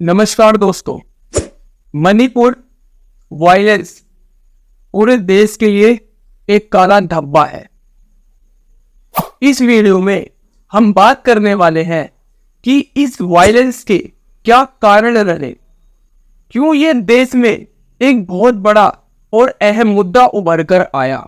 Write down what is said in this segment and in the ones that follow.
नमस्कार दोस्तों। मणिपुर वायलेंस पूरे देश के लिए एक काला धब्बा है। इस वीडियो में हम बात करने वाले हैं कि इस वायलेंस के क्या कारण रहे, क्यों ये देश में एक बहुत बड़ा और अहम मुद्दा उभर कर आया।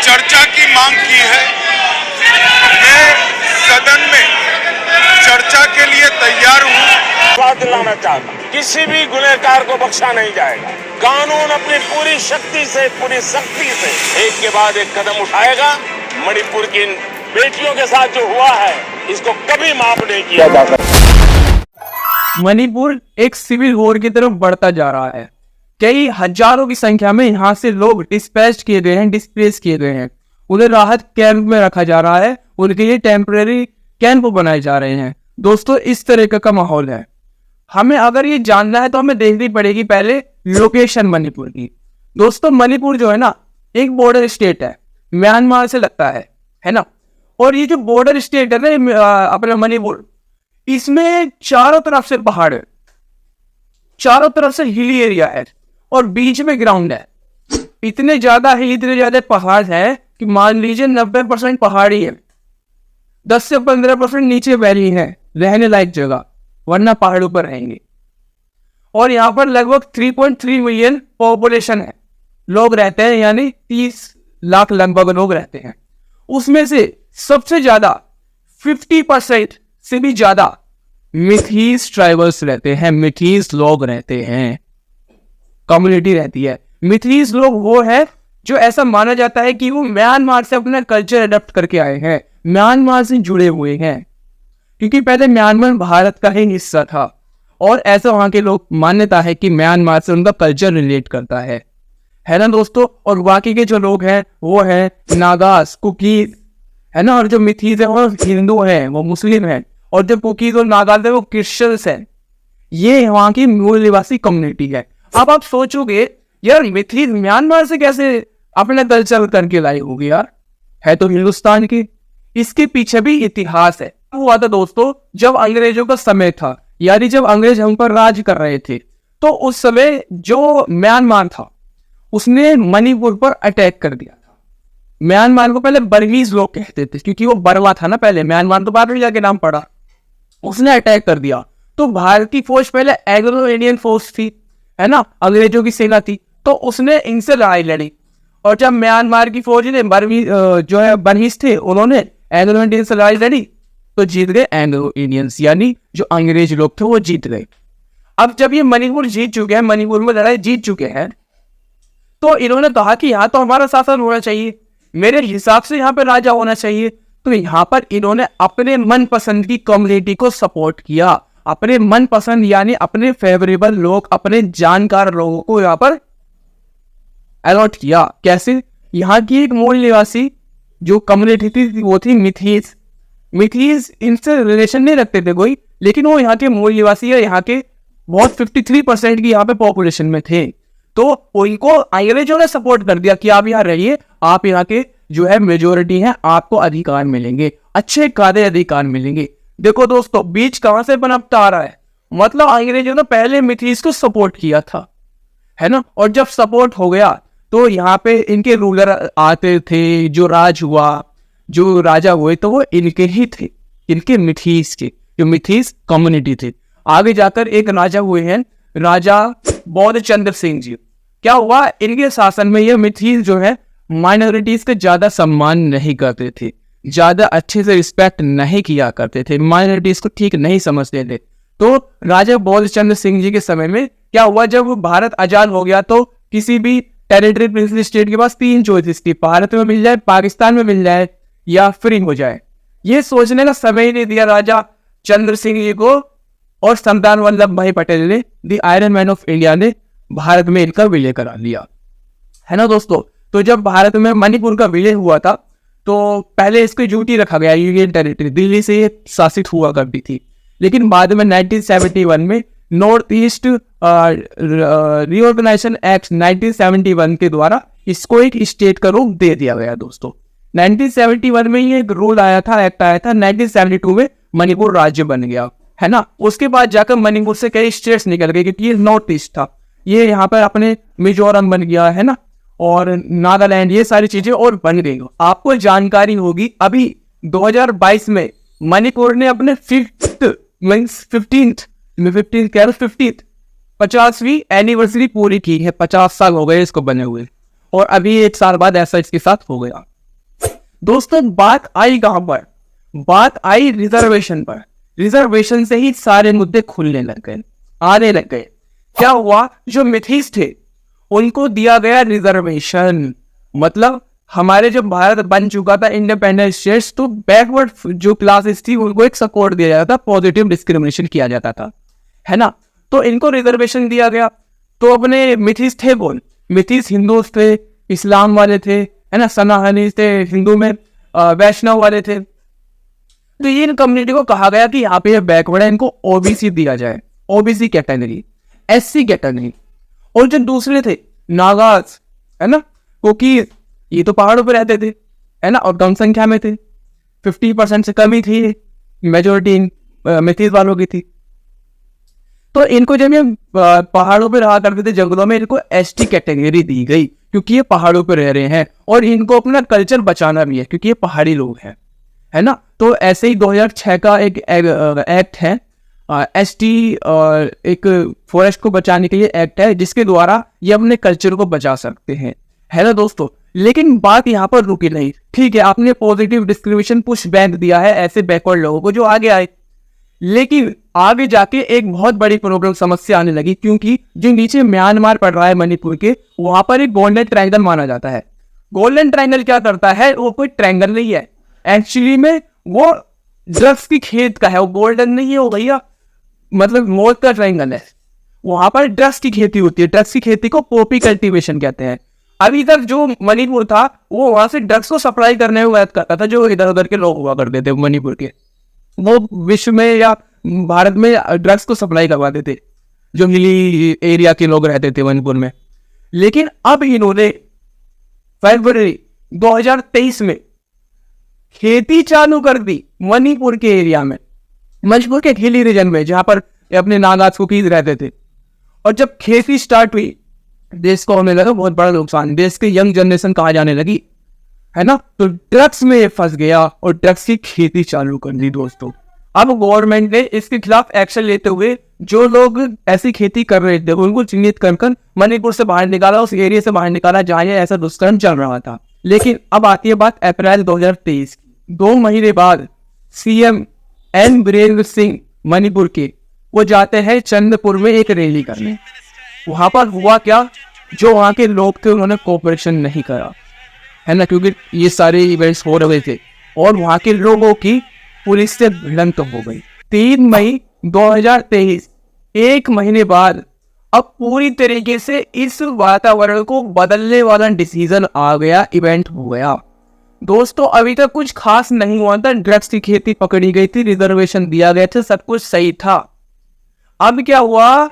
चर्चा की मांग की है। मैं सदन में चर्चा के लिए तैयार हूं। बात दिलाना चाहता हूं, किसी भी गुनहगार को बख्शा नहीं जाएगा। कानून अपनी पूरी शक्ति से, पूरी सख्ती से एक के बाद एक कदम उठाएगा। मणिपुर की इन बेटियों के साथ जो हुआ है, इसको कभी माफ नहीं किया जा सकता। मणिपुर एक सिविल वॉर की तरफ बढ़ता जा रहा है। कई हजारों की संख्या में यहाँ से लोग डिस्पैच किए गए हैं, डिस्प्लेस किए गए हैं। उन्हें राहत कैंप में रखा जा रहा है, उनके लिए टेम्परेरी कैंप बनाए जा रहे हैं। दोस्तों, इस तरह का माहौल है। हमें अगर ये जानना है तो हमें देखनी पड़ेगी पहले लोकेशन मणिपुर की। दोस्तों, मणिपुर जो है ना, एक बॉर्डर स्टेट है, म्यांमार से लगता है ना। और ये जो बॉर्डर स्टेट है ना अपना मणिपुर, इसमें चारों तरफ से पहाड़ है, चारों तरफ से हिली एरिया है और बीच में ग्राउंड है। इतने ज्यादा हिल, इतने ज्यादा पहाड़ है कि मान लीजिए 90% पहाड़ी है, 10 से 15% नीचे वैली है, रहने लायक जगह, वरना पहाड़ों पर रहेंगे। और यहाँ पर लगभग 3.3 मिलियन पॉपुलेशन है, लोग रहते हैं, यानी 30 लाख लगभग लोग रहते हैं। उसमें से सबसे ज्यादा 50% से भी ज्यादा मिथीस ट्राइबल्स रहते हैं, मिथीस लोग रहते हैं, कम्युनिटी रहती है। मिथीस लोग वो है जो ऐसा माना जाता है कि वो म्यांमार से अपना कल्चर अडॉप्ट करके आए हैं, म्यांमार से जुड़े हुए हैं, क्योंकि पहले म्यांमार भारत का ही हिस्सा था। और ऐसा वहां के लोग मान्यता है कि म्यांमार से उनका कल्चर रिलेट करता है ना दोस्तों। और बाकी के जो लोग हैं वो है नागास, कुकीज, है ना। और जो मिथीस है वो हिंदू है, वो मुस्लिम है। और जो कुकीज और नागास है वो क्रिश्चियंस है। ये वहां की मूल निवासी कम्युनिटी है। अब आप सोचोगे यार, मिथीस म्यांमार से कैसे अपना कल्चर करके लाई होगी यार, है तो हिंदुस्तान की। इसके पीछे भी इतिहास है। हुआ था दोस्तों, जब अंग्रेजों का समय था, यानी जब अंग्रेज हम पर राज कर रहे थे, तो उस समय जो म्यांमार था उसने मणिपुर पर अटैक कर दिया था। म्यांमार को पहले बर्मीज लोग कहते थे, क्योंकि वो बर्मा था ना पहले, म्यांमार तो बाद में जाके नाम पड़ा। उसने अटैक कर दिया तो भारत की फौज पहले एंग्लो इंडियन फोर्स थी, है ना, अंग्रेजों की सेना थी, तो उसने इनसे लड़ाई लड़ी। और जब म्यांमार की फौज ने जो है बर्मीज थे, उन्होंने एंग्लो इंडियन से लड़ाई लड़ी तो जीत गए एंग्लो इंडियंस, यानी जो अंग्रेज लोग थे वो जीत गए। अब जब ये मणिपुर जीत चुके हैं, मणिपुर में लड़ाई जीत चुके हैं, तो इन्होंने कहा कि यहाँ तो हमारा शासन होना चाहिए, मेरे हिसाब से यहाँ पे राजा होना चाहिए। तो यहाँ पर इन्होंने अपने मनपसंद की कम्युनिटी को सपोर्ट किया, अपने मनपसंद यानी अपने फेवरेबल लोग, अपने जानकार लोगों को यहाँ पर अलॉट किया। कैसे? यहाँ की एक मूल निवासी जो कम्युनिटी थी वो थी मिथीस। मिथीस इनसे रिलेशन नहीं रखते थे कोई, लेकिन वो यहाँ के मूल निवासी है, यहाँ के बहुत 53% की यहाँ पे पॉपुलेशन में थे। तो उनको अंग्रेजों ने सपोर्ट कर दिया कि आप यहाँ रहिए, आप यहाँ के जो है मेजोरिटी है, आपको अधिकार मिलेंगे, अच्छे कायदे अधिकार मिलेंगे। देखो दोस्तों, बीच कहां से पनपता आ रहा है, मतलब अंग्रेजों ने पहले मिथीस को सपोर्ट किया था, है ना। और जब सपोर्ट हो गया तो यहाँ पे इनके रूलर आते थे, जो राज हुआ, जो राजा हुए, तो वो इनके ही थे, इनके मिथीस के, जो मिथीस कम्युनिटी थे। आगे जाकर एक राजा हुए हैं, राजा बौद्ध चंद्र सिंह जी। क्या हुआ, इनके शासन में ये मिथीस जो है माइनॉरिटीज के ज्यादा सम्मान नहीं करते थे, ज्यादा अच्छे से रिस्पेक्ट नहीं किया करते थे, माइनॉरिटीज को ठीक नहीं समझते थे। तो राजा बौद्ध चंद्र सिंह जी के समय में क्या हुआ, जब भारत आजाद हो गया तो किसी भी टेरिटरी प्रिंसली स्टेट के पास 3 चॉइसेस थी, भारत में मिल जाए, पाकिस्तान में मिल जाए, या फ्री हो जाए। ये सोचने का समय ही नहीं दिया राजा चंद्र सिंह जी को, और सरदार वल्लभ भाई पटेल ने, the iron man of India ने भारत में इनका विलय करा लिया, है ना दोस्तों। तो जब भारत में मणिपुर का विलय हुआ था तो पहले इसको यूटी रखा गया, यूनियन टेरिटरी, दिल्ली से ये शासित हुआ करती थी। लेकिन बाद में 1971 में नॉर्थ ईस्ट रीऑर्गेनाइजेशन एक्ट 1971 के द्वारा इसको एक स्टेट का रूप दे दिया गया दोस्तों। 1971 में ये एक रूल आया था, एक्ट आया था। 1972 में मणिपुर राज्य बन गया, है ना। उसके बाद जाकर मणिपुर से कई स्टेट्स निकल गए, क्योंकि ये नॉर्थ ईस्ट था। ये यहाँ पर अपने मिजोरम बन गया, है ना, और नागालैंड, ये सारी चीजें और बन गई। आपको जानकारी होगी अभी 2022 में मणिपुर ने अपने 50वीं एनिवर्सरी पूरी की है। 50 साल हो गए इसको बने हुए, और अभी 1 साल बाद ऐसा इसके साथ हो गया। दोस्तों बात आई कहां पर? बात आई रिजर्वेशन पर। रिजर्वेशन से ही सारे मुद्दे खुलने लग गए, आने लग गए। क्या हुआ? जो मिथीस थे उनको दिया गया रिजर्वेशन। मतलब हमारे जो भारत बन चुका था इंडिपेंडेंट स्टेट्स, तो बैकवर्ड जो क्लासेस थी उनको एक सपोर्ट दिया जाता था, पॉजिटिव डिस्क्रिमिनेशन किया जाता था, है ना। तो इनको रिजर्वेशन दिया गया। तो अपने मिथीस थे कौन? मिथीस हिंदूज थे, इस्लाम वाले थे, है ना, सनातनी थे, हिंदू में वैष्णव वाले थे। तो ये इन कम्युनिटी को कहा गया कि यहाँ पे बैकवर्ड है, इनको ओबीसी दिया जाए, ओबीसी कैटेगरी, एससी कैटेगरी। और जो दूसरे थे नागास, है ना, क्योंकि ये तो पहाड़ों पे रहते थे, है ना, और कम संख्या में थे, 50% से कम ही थी, मेजोरिटी मिथीस वालों की थी। तो इनको जब ये पहाड़ों पे रहा करते थे, जंगलों में, इनको एसटी कैटेगरी दी गई, क्योंकि ये पहाड़ों पे रह रहे हैं और इनको अपना कल्चर बचाना भी है, क्योंकि ये पहाड़ी लोग हैं, है ना। तो ऐसे ही 2006 का एक एक्ट है, एसटी एक फॉरेस्ट को बचाने के लिए एक्ट है, जिसके द्वारा ये अपने कल्चर को बचा सकते हैं, है ना दोस्तों। लेकिन बात यहाँ पर रुकी नहीं। ठीक है, आपने पॉजिटिव डिस्क्रिमिनेशन पुश बैक दिया है ऐसे बैकवर्ड लोगों को जो आगे आए, लेकिन आगे जाके एक बहुत बड़ी प्रॉब्लम समस्या आने लगी, क्योंकि जो नीचे म्यांमार पड़ रहा है मणिपुर के, वहां पर एक गोल्डन ट्रायंगल माना जाता है। गोल्डन ट्रायंगल क्या करता है? वो कोई ट्रायंगल नहीं है, एक्चुअली में वो ड्रग्स की खेत का है। वो गोल्डन नहीं है, वो भैया मतलब मौत का ट्रायंगल है। वहां पर ड्रग्स की खेती होती है। ड्रग्स की खेती को पॉपी कल्टीवेशन कहते हैं। अभी तक जो मणिपुर था वो वहां से ड्रग्स को सप्लाई करने में मदद करता था, जो इधर उधर के लोग हुआ करते थे मणिपुर के, वो विश्व में या भारत में ड्रग्स को सप्लाई करवाते थे, जो हिली एरिया के लोग रहते थे मणिपुर में। लेकिन अब इन्होंने फरवरी 2023 में खेती चालू कर दी मणिपुर के एरिया में, मणिपुर के हिली रीजन में, जहां पर अपने नागास कुकीज रहते थे। और जब खेती स्टार्ट हुई, देश को होने लगा बहुत बड़ा नुकसान, देश की यंग जनरेशन कहाँ जाने लगी, है ना। तो ड्रग्स में फंस गया और ड्रग्स की खेती चालू कर दी दोस्तों। अब गवर्नमेंट ने इसके खिलाफ एक्शन लेते हुए जो लोग ऐसी खेती कर रहे थे उनको चिन्हित कर मणिपुर से बाहर निकाला, उस एरिया से बाहर निकाला जहां ऐसा दुष्कर्म चल रहा था। लेकिन अब आती है बात अप्रैल 2023 की। 2 महीने बाद सीएम एन बीरेंद्र सिंह मणिपुर के, वो जाते हैं चंद्रपुर में एक रैली करने। वहां पर हुआ क्या? जो वहां के लोग थे उन्होंने कोऑपरेशन नहीं करा, है ना, क्योंकि ये सारे इवेंट्स हो रहे थे और वहां के लोगों की पुलिस से भिड़ंत हो गई। 3 मई 2023, 1 महीने बाद अब पूरी तरीके से इस वातावरण को बदलने वाला डिसीजन आ गया, इवेंट हो गया दोस्तों। अभी तक कुछ खास नहीं हुआ था, ड्रग्स की खेती पकड़ी गई थी, रिजर्वेशन दिया गया था, सब कुछ सही था। अब क्या हुआ?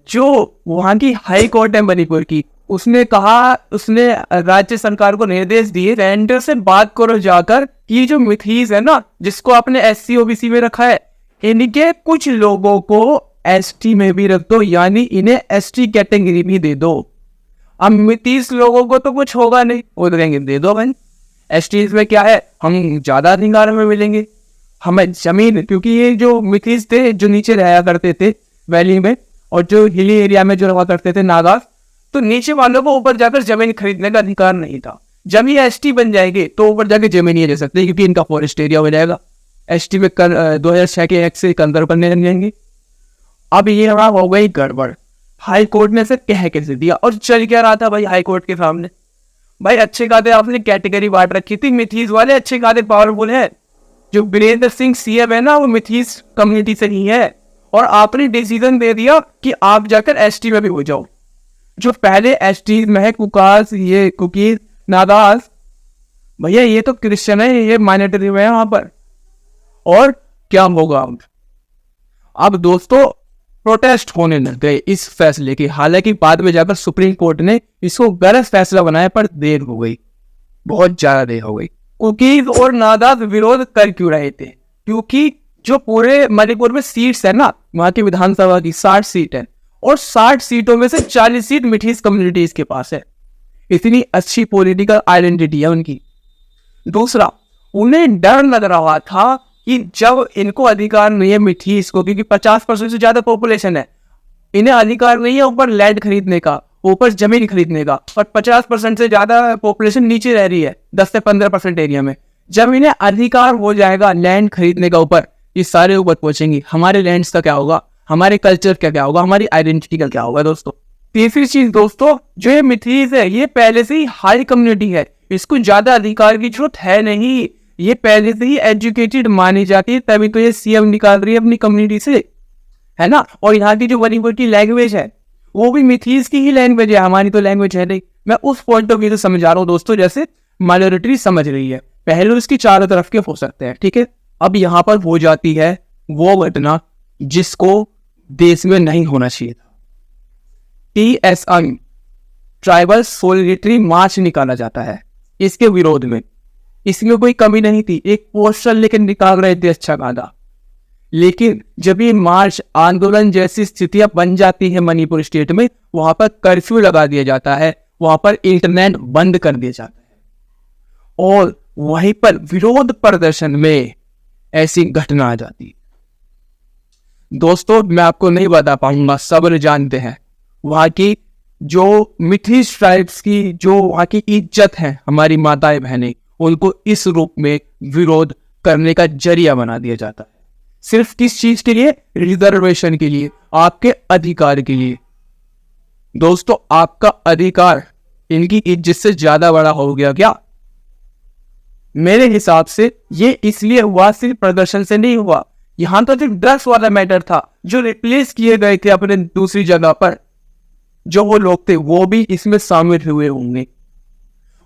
जो वहां की हाई कोर्ट है मणिपुर की, उसने कहा, उसने राज्य सरकार को निर्देश दिए, सेंटर से बात करो जाकर कि जो मिथीस है ना, जिसको आपने एससी ओबीसी में रखा है, इनके कुछ लोगों को एसटी में भी रख दो, यानी इन्हें एसटी कैटेगरी भी दे दो। अब मिथीस लोगों को तो कुछ होगा नहीं, वो कहेंगे दे दो भाई, एसटी में क्या है, हम ज्यादा अधिकार में मिलेंगे, हमें जमीन, क्योंकि ये जो मिथीस थे जो नीचे रहा करते थे वैली में, और जो हिली एरिया में जो रहा करते थे नागास, तो नीचे वालों को ऊपर जाकर जमीन खरीदने का अधिकार नहीं था। जब ये एसटी बन जाएंगे तो ऊपर जाकर जमीन नहीं ले सकते, क्योंकि इनका फॉरेस्ट एरिया हो जाएगा। एसटी में 2006 के एक्ट से कंदर करने लग जाएंगे। अब ये हमारा हो गई गड़बड़। हाई कोर्ट ने से कह कैसे दिया, और चल क्या रहा था भाई हाई कोर्ट के सामने? भाई अच्छे खाते आपने कैटेगरी बांट रखी थी, मिथीस वाले अच्छे खाते पावरफुल है। जो बीरेंद्र सिंह सीएम है ना, वो मिथीस कम्युनिटी से ही है, और आपने डिसीजन दे दिया कि आप जाकर एसटी में भी हो जाओ। जो पहले एसटी में है कुकास, ये कुकीज, नागास, भैया ये तो क्रिश्चियन है, ये माइनॉरिटी में है वहां पर। और क्या होगा अब दोस्तों, प्रोटेस्ट होने लग गए इस फैसले की। हालांकि बाद में जाकर सुप्रीम कोर्ट ने इसको गलत फैसला बनाया, पर देर हो गई, बहुत ज्यादा देर हो गई। कुकीज और नागाज विरोध कर क्यों रहे थे? क्योंकि जो पूरे मणिपुर में सीट्स है ना, वहां की विधानसभा की 60 सीट है, और 60 सीटों में से 40 सीट मिठीस कम्युनिटीज के पास है। इतनी अच्छी पॉलिटिकल आइडेंटिटी है उनकी। दूसरा, उन्हें डर लग रहा था कि जब इनको अधिकार नहीं है मिठीस को, क्योंकि 50% से ज्यादा पॉपुलेशन है, इन्हें अधिकार नहीं है ऊपर लैंड खरीदने का, ऊपर जमीन खरीदने का, और 50% से ज्यादा पॉपुलेशन नीचे रह रही है 10 से 15% एरिया में। जब इन्हें अधिकार हो जाएगा लैंड खरीदने का ऊपर, ये सारे ऊपर पहुंचेंगे। हमारे लैंड्स का क्या होगा, हमारे कल्चर का क्या होगा, हमारी आइडेंटिटी का क्या होगा दोस्तों। तीसरी चीज दोस्तों, जो ये मिठीस है, ये पहले से ही हाई कम्युनिटी है, इसको ज्यादा अधिकार की जरूरत है नहीं। ये पहले से ही एजुकेटेड मानी जाती है, तभी तो ये सीएम निकाल रही है अपनी कम्युनिटी से, है ना। और यहाँ की जो मणिपुर की लैंग्वेज है, वो भी मिठीस की ही लैंग्वेज है, हमारी तो लैंग्वेज है नहीं। मैं उस पॉइंट ऑफ व्यू से समझा रहा हूँ दोस्तों, जैसे माइनॉरिटी समझ रही है। पहले इसकी चारों तरफ के हो सकते हैं, ठीक है। अब यहाँ पर हो जाती है वो घटना जिसको देश में नहीं होना चाहिए था। TSI ट्राइबल सोलिडेरिटी मार्च निकाला जाता है इसके विरोध में। इसमें कोई कमी नहीं थी, एक पोस्टर लेकर निकाल रहे थे, अच्छा खासा। लेकिन जब ये मार्च आंदोलन जैसी स्थितियां बन जाती है मणिपुर स्टेट में, वहां पर कर्फ्यू लगा दिया जाता है, वहां पर इंटरनेट बंद कर दिया जाता है, और वहीं पर विरोध प्रदर्शन में ऐसी घटना आ जाती है। दोस्तों मैं आपको नहीं बता पाऊंगा, सब जानते हैं वहां की जो मिठीस ट्राइब्स की जो वहां की इज्जत है, हमारी माताएं बहनें, उनको इस रूप में विरोध करने का जरिया बना दिया जाता है। सिर्फ किस चीज के लिए? रिजर्वेशन के लिए, आपके अधिकार के लिए। दोस्तों आपका अधिकार इनकी इज्जत से ज्यादा बड़ा हो गया क्या? मेरे हिसाब से ये इसलिए हुआ, सिर्फ प्रदर्शन से नहीं हुआ। यहां तो सिर्फ ड्रग्स वाला मैटर था, जो रिप्लेस किए गए थे अपने दूसरी जगह पर, जो वो लोग थे वो भी इसमें शामिल हुए होंगे।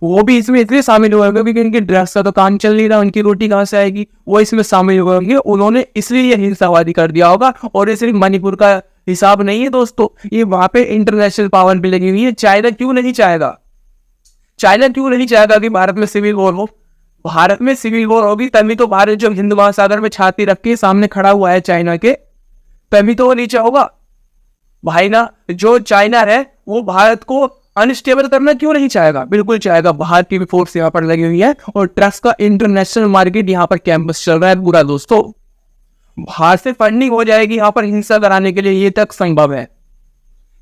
वो भी इसमें इसलिए शामिल हुए होंगे क्योंकि इनके ड्रग्स का तो काम चल नहीं रहा, उनकी रोटी कहां से आएगी, वो इसमें शामिल हुए होंगे। उन्होंने इसलिए ये हिंसावादी कर दिया होगा। और ये सिर्फ मणिपुर का हिसाब नहीं है दोस्तों, ये वहां पे इंटरनेशनल पावर भी लगी हुई है। चाइना क्यों नहीं चाहेगा? चाइना क्यों नहीं चाहेगा कि भारत में सिविल वॉर हो? भारत में सिविल वॉर होगी तभी तो भारत जो हिंद महासागर में छाती रख के सामने खड़ा हुआ है चाइना के, तभी तो वो नीचे होगा भाई ना। जो चाइना है वो भारत को अनस्टेबल करना क्यों नहीं चाहेगा? बिल्कुल चाहेगा। भारत की भी फोर्स यहाँ पर लगी हुई है, और ड्रग्स का इंटरनेशनल मार्केट यहाँ पर कैंपस चल रहा है पूरा दोस्तों। बाहर से फंडिंग हो जाएगी यहाँ पर हिंसा कराने के लिए, ये तक संभव है।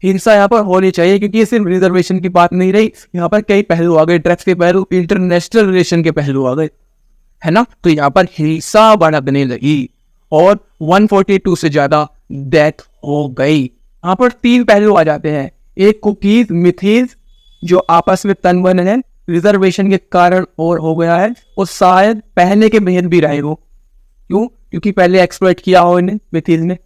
हिंसा यहाँ पर होनी चाहिए, क्योंकि ये सिर्फ रिजर्वेशन की बात नहीं रही, यहाँ पर कई पहलू आ गए, ड्रग्स के पहलू, इंटरनेशनल रिलेशन के पहलू आ गए, है ना। तो यहाँ पर हिंसा बढ़ने लगी और 142 से ज्यादा डेथ हो गई। यहाँ पर 3 पहलू आ जाते हैं, एक कुकीज मिथीज जो आपस में तनबन है, रिजर्वेशन के कारण और हो गया है, और शायद पहले के भेद भी रहे हो। क्यों? क्योंकि पहले एक्सप्लॉइट किया हो इन्हें मिथीज ने।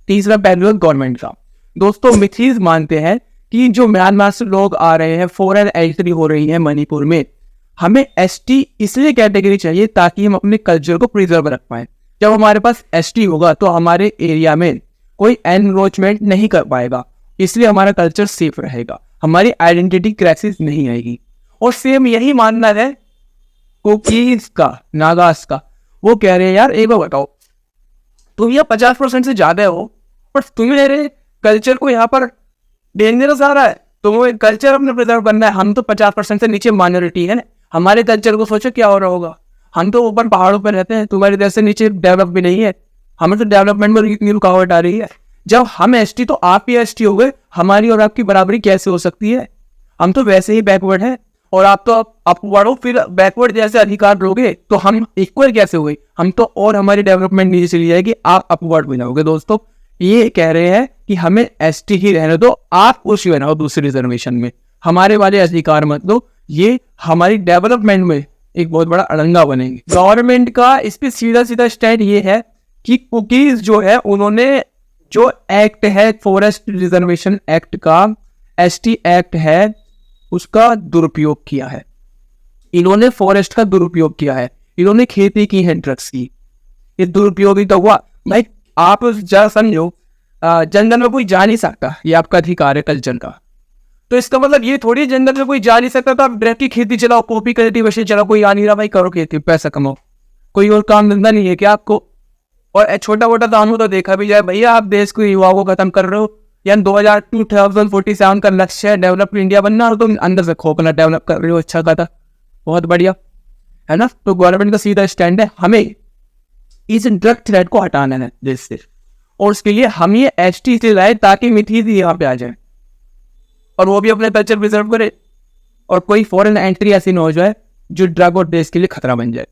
तीसरा पहलू है गवर्नमेंट का। दोस्तों मिथीज मानते हैं कि जो म्यांमार से लोग आ रहे हैं, फॉरेन एंट्री हो रही है मणिपुर में, हमें एसटी इसलिए कैटेगरी चाहिए ताकि हम अपने कल्चर को प्रिजर्व रख पाए। जब हमारे पास एसटी होगा तो हमारे एरिया में कोई एनरोचमेंट नहीं कर पाएगा, इसलिए हमारा कल्चर सेफ रहेगा, हमारी आइडेंटिटी क्राइसिस नहीं आएगी। और सेम यही मानना है कुकीज का, नागास का। वो कह रहे हैं यार एक बार बताओ, तुम यहाँ 50% से ज्यादा हो, पर तुम्हें कल्चर को यहाँ पर डेंजरस आ रहा है, तुम्हें कल्चर अपने प्रिजर्व करना है। हम तो 50% से नीचे माइनॉरिटी है, हमारे कल्चर को सोचो क्या हो रहा होगा। हम तो ऊपर पहाड़ों पर रहते हैं, तुम्हारे देश से नीचे डेवलप भी नहीं है, हमें तो डेवलपमेंट में इतनी रुकावट आ रही है। जब हम एसटी तो आप ही एसटी हो गए, हमारी और आपकी बराबरी कैसे हो सकती है? हम तो वैसे ही बैकवर्ड हैं, और आप तो अपवर्ड हो, फिर बैकवर्ड जैसे अधिकार लोगे तो हम इक्वल कैसे हो गए? हम तो और हमारी डेवलपमेंट नीचे चली जाएगी, आप अपवर्ड हो जाओगे। दोस्तों ये कह रहे हैं कि हमें एसटी ही रहने दो, आप उसी बनाओ दूसरी रिजर्वेशन में, हमारे वाले अधिकार मत दो, ये हमारी डेवलपमेंट में एक बहुत बड़ा अड़ंगा बनेंगे। गवर्नमेंट का इस पे सीधा सीधा स्टैंड ये है कि कुकीज जो है, उन्होंने जो एक्ट है फॉरेस्ट रिजर्वेशन एक्ट का, एसटी एक्ट है, उसका दुरुपयोग किया है। इन्होंने फॉरेस्ट का दुरुपयोग किया है, इन्होंने खेती की है ड्रग्स की, ये दुरुपयोग ही तो हुआ भाई। आप जरा समझो, जंगल में कोई जा नहीं सकता, ये आपका अधिकार है कल्चर का, तो इसका मतलब ये थोड़ी जंगल में कोई जा नहीं सकता तो आप डायरेक्ट खेती चलाओ, कॉपी कल्टीवेशन चलाओ, कोई आ नहीं रहा भाई करो खेती, पैसा कमाओ, कोई और काम धंधा नहीं है क्या आपको? और छोटा मोटा काम हो तो देखा भी जाए भैया, आप देश को युवाओं को खत्म कर रहे हो, यानी 2047 का लक्ष्य है डेवलप इंडिया बनना, और तुम अंदर से खोपना डेवलप कर रहे हो। अच्छा कहा, बहुत बढ़िया है ना। तो गवर्नमेंट का सीधा स्टैंड है, हमें इस ड्रग थ्रेट को हटाना है देश से, और उसके लिए हम ये एचटी से लाए ताकि मिठी भी यहाँ पे आ जाए और वो भी अपने कल्चर प्रिजर्व करे, और कोई फॉरेन एंट्री ऐसी ना हो जाए जो ड्रग और देश के लिए खतरा बन जाए।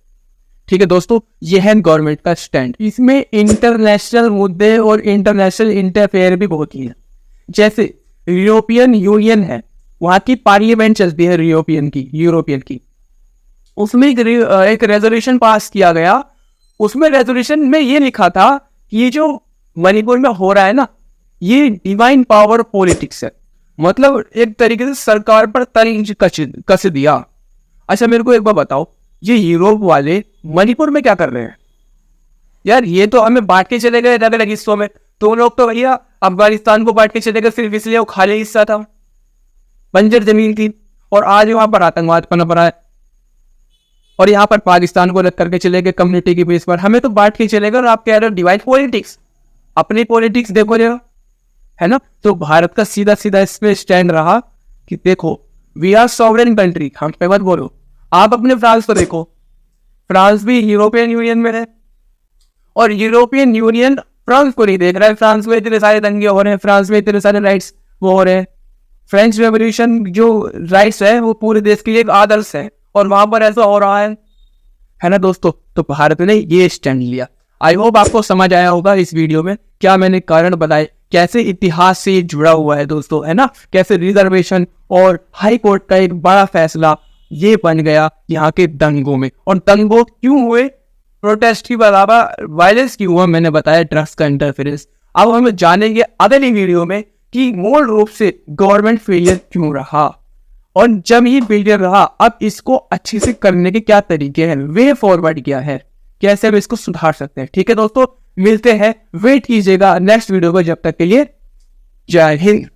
ठीक है दोस्तों, ये है गवर्नमेंट का स्टैंड। इसमें इंटरनेशनल मुद्दे और इंटरनेशनल इंटरफेयर भी बहुत ही है। जैसे यूरोपियन यूनियन है, वहां की पार्लियामेंट चलती है यूरोपियन की, उसमें एक रेजोल्यूशन पास किया गया। उसमें रेजोल्यूशन में ये लिखा था कि ये जो मणिपुर में हो रहा है ना, ये डिवाइन पावर पॉलिटिक्स है, मतलब एक तरीके से सरकार पर तंज कस दिया। अच्छा मेरे को एक बार बताओ, ये यूरोप वाले मणिपुर में क्या कर रहे हैं यार? ये तो हमें बांट के चले गए अलग अलग हिस्सों में, तो लोग तो भैया अफगानिस्तान को बांट के चले गए सिर्फ इसलिए वो खाली हिस्सा था, बंजर जमीन थी, और आज वहां पर आतंकवाद पनप रहा है, और यहाँ पर पाकिस्तान को अलग करके चले गए कम्युनिटी की बेस पर, हमें तो बांट के चले गए। और आप कह रहे हो डिवाइड पॉलिटिक्स, अपनी पॉलिटिक्स देखो जरा, है ना। तो भारत का सीधा सीधा इसमें स्टैंड रहा कि देखो वी आर सॉवरेन कंट्री, हम पे मत बोलो। आप अपने फ्रांस को देखो, फ्रांस भी यूरोपियन यूनियन में है, और यूरोपियन यूनियन फ्रांस को नहीं देख रहा है। फ्रांस में इतने सारे दंगे हो रहे हैं, फ्रांस में इतने सारे राइट्स वो हो रहे हैं। फ्रेंच रेवोल्यूशन जो राइट्स है वो पूरे देश के लिए एक आदर्श है, और वहां पर ऐसा हो रहा है ना दोस्तों। तो भारत ने ये स्टैंड लिया। आई होप आपको समझ आया होगा इस वीडियो में क्या मैंने कारण बताए, कैसे इतिहास से जुड़ा हुआ है दोस्तों, है ना। कैसे रिजर्वेशन और हाई कोर्ट का एक बड़ा फैसला ये बन गया यहाँ के दंगों में, और दंगों क्यों हुए, प्रोटेस्ट की बराबर वायलेंस क्यों हुआ, मैंने बताया ड्रग्स का इंटरफेरेंस। अब हम जानेंगे अगली वीडियो में कि मूल रूप से गवर्नमेंट फेलियर क्यों रहा, और जब ये फेलियर रहा अब इसको अच्छे से करने के क्या तरीके हैं, वे फॉरवर्ड क्या है, कैसे हम इसको सुधार सकते हैं। ठीक है दोस्तों, मिलते हैं, वेट कीजिएगा नेक्स्ट वीडियो को। जब तक के लिए जय हिंद।